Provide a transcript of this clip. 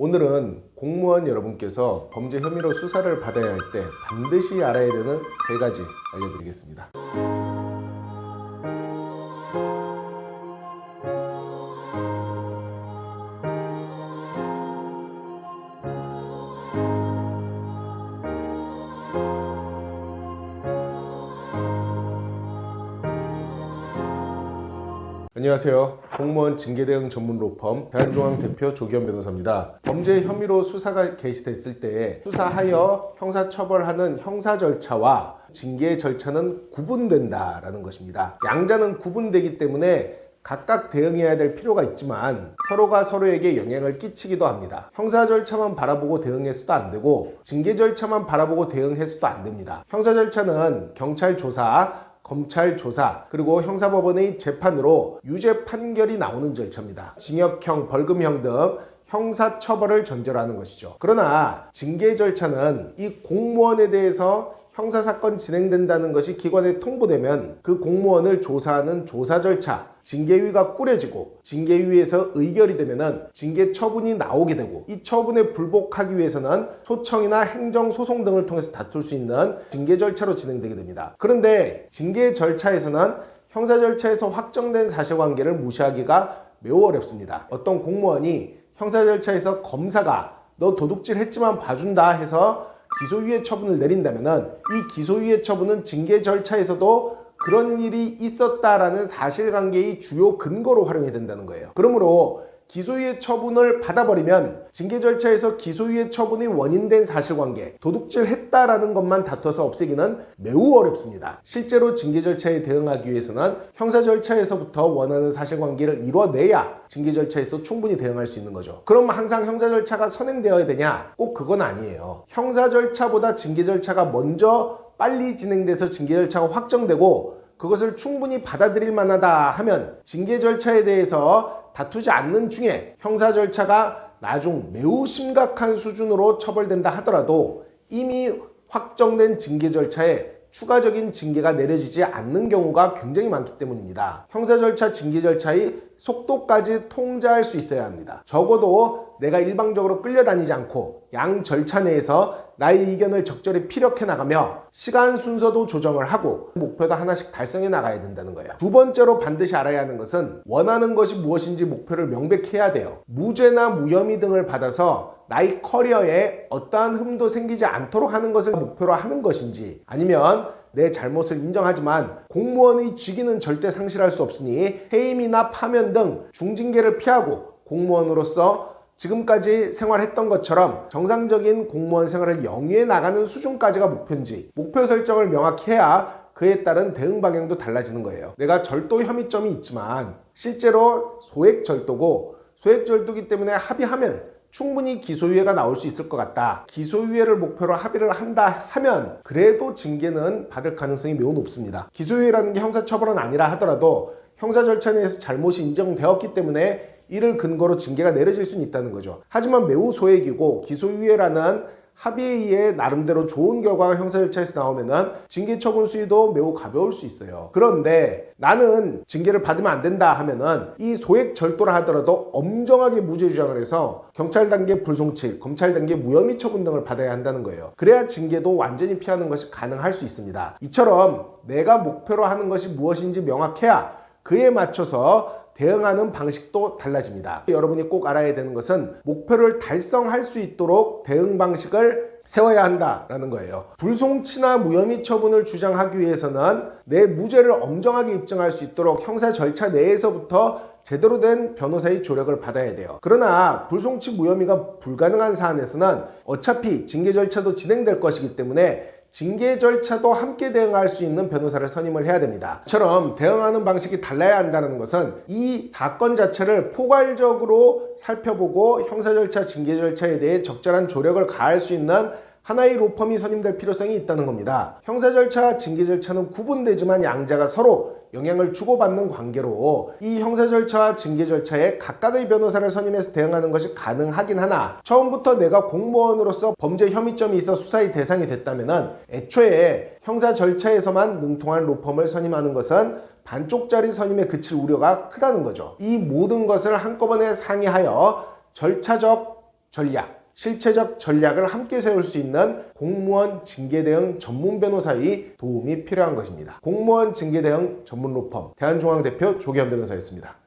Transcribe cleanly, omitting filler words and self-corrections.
오늘은 공무원 여러분께서 범죄 혐의로 수사를 받아야 할 때 반드시 알아야 되는 3가지 알려드리겠습니다. 안녕하세요. 공무원 징계대응 전문 로펌 대한중앙 대표 조기현 변호사입니다. 범죄 혐의로 수사가 개시됐을 때 수사하여 형사처벌하는 형사 절차와 징계 절차는 구분된다라는 것입니다. 양자는 구분되기 때문에 각각 대응해야 될 필요가 있지만 서로가 서로에게 영향을 끼치기도 합니다. 형사 절차만 바라보고 대응해서도 안 되고 징계 절차만 바라보고 대응해서도 안 됩니다. 형사 절차는 경찰 조사, 검찰 조사, 그리고 형사법원의 재판으로 유죄 판결이 나오는 절차입니다. 징역형, 벌금형 등 형사처벌을 전제로 하는 것이죠. 그러나 징계 절차는 이 공무원에 대해서 형사사건 진행된다는 것이 기관에 통보되면 그 공무원을 조사하는 조사 절차, 징계위가 꾸려지고 징계위에서 의결이 되면은 징계 처분이 나오게 되고 이 처분에 불복하기 위해서는 소청이나 행정소송 등을 통해서 다툴 수 있는 징계 절차로 진행되게 됩니다. 그런데 징계 절차에서는 형사 절차에서 확정된 사실관계를 무시하기가 매우 어렵습니다. 어떤 공무원이 형사 절차에서 검사가 너 도둑질 했지만 봐준다 해서 기소유예 처분을 내린다면은 이 기소유예 처분은 징계 절차에서도 그런 일이 있었다라는 사실관계의 주요 근거로 활용이 된다는 거예요. 그러므로 기소유예 처분을 받아버리면 징계 절차에서 기소유예 처분이 원인된 사실관계, 도둑질 했다라는 것만 다퉈서 없애기는 매우 어렵습니다. 실제로 징계 절차에 대응하기 위해서는 형사 절차에서부터 원하는 사실관계를 이뤄내야 징계 절차에서도 충분히 대응할 수 있는 거죠. 그럼 항상 형사 절차가 선행되어야 되냐? 꼭 그건 아니에요. 형사 절차보다 징계 절차가 먼저 빨리 진행돼서 징계 절차가 확정되고 그것을 충분히 받아들일 만하다 하면 징계 절차에 대해서 다투지 않는 중에 형사 절차가 나중 매우 심각한 수준으로 처벌된다 하더라도 이미 확정된 징계 절차에 추가적인 징계가 내려지지 않는 경우가 굉장히 많기 때문입니다. 형사 절차, 징계 절차의 속도까지 통제할 수 있어야 합니다. 적어도 내가 일방적으로 끌려다니지 않고 양 절차 내에서 나의 의견을 적절히 피력해 나가며 시간 순서도 조정을 하고 목표도 하나씩 달성해 나가야 된다는 거예요. 두 번째로 반드시 알아야 하는 것은 원하는 것이 무엇인지 목표를 명백히 해야 돼요. 무죄나 무혐의 등을 받아서 나의 커리어에 어떠한 흠도 생기지 않도록 하는 것을 목표로 하는 것인지 아니면 내 잘못을 인정하지만 공무원의 직위는 절대 상실할 수 없으니 해임이나 파면 등 중징계를 피하고 공무원으로서 지금까지 생활했던 것처럼 정상적인 공무원 생활을 영위해 나가는 수준까지가 목표인지 목표 설정을 명확히 해야 그에 따른 대응 방향도 달라지는 거예요. 내가 절도 혐의점이 있지만 실제로 소액절도고 소액절도기 때문에 합의하면 충분히 기소유예가 나올 수 있을 것 같다. 기소유예를 목표로 합의를 한다 하면 그래도 징계는 받을 가능성이 매우 높습니다. 기소유예라는 게 형사처벌은 아니라 하더라도 형사 절차 내에서 잘못이 인정되었기 때문에 이를 근거로 징계가 내려질 수는 있다는 거죠. 하지만 매우 소액이고 기소유예라는 합의에 의해 나름대로 좋은 결과가 형사 절차에서 나오면은 징계 처분 수위도 매우 가벼울 수 있어요. 그런데 나는 징계를 받으면 안 된다 하면은 이 소액 절도라 하더라도 엄정하게 무죄 주장을 해서 경찰 단계 불송치, 검찰 단계 무혐의 처분 등을 받아야 한다는 거예요. 그래야 징계도 완전히 피하는 것이 가능할 수 있습니다. 이처럼 내가 목표로 하는 것이 무엇인지 명확해야 그에 맞춰서 대응하는 방식도 달라집니다. 여러분이 꼭 알아야 되는 것은 목표를 달성할 수 있도록 대응 방식을 세워야 한다라는 거예요. 불송치나 무혐의 처분을 주장하기 위해서는 내 무죄를 엄정하게 입증할 수 있도록 형사 절차 내에서부터 제대로 된 변호사의 조력을 받아야 돼요. 그러나 불송치 무혐의가 불가능한 사안에서는 어차피 징계 절차도 진행될 것이기 때문에 징계 절차도 함께 대응할 수 있는 변호사를 선임을 해야 됩니다. 이처럼 대응하는 방식이 달라야 한다는 것은 이 사건 자체를 포괄적으로 살펴보고 형사 절차, 징계 절차에 대해 적절한 조력을 가할 수 있는 하나의 로펌이 선임될 필요성이 있다는 겁니다. 형사 절차, 징계 절차는 구분되지만 양자가 서로 영향을 주고받는 관계로 이 형사 절차와 징계 절차에 각각의 변호사를 선임해서 대응하는 것이 가능하긴 하나 처음부터 내가 공무원으로서 범죄 혐의점이 있어 수사의 대상이 됐다면 애초에 형사 절차에서만 능통한 로펌을 선임하는 것은 반쪽짜리 선임에 그칠 우려가 크다는 거죠. 이 모든 것을 한꺼번에 상의하여 절차적 전략, 실체적 전략을 함께 세울 수 있는 공무원 징계 대응 전문 변호사의 도움이 필요한 것입니다. 공무원 징계 대응 전문 로펌 대한중앙 대표 조기현 변호사였습니다.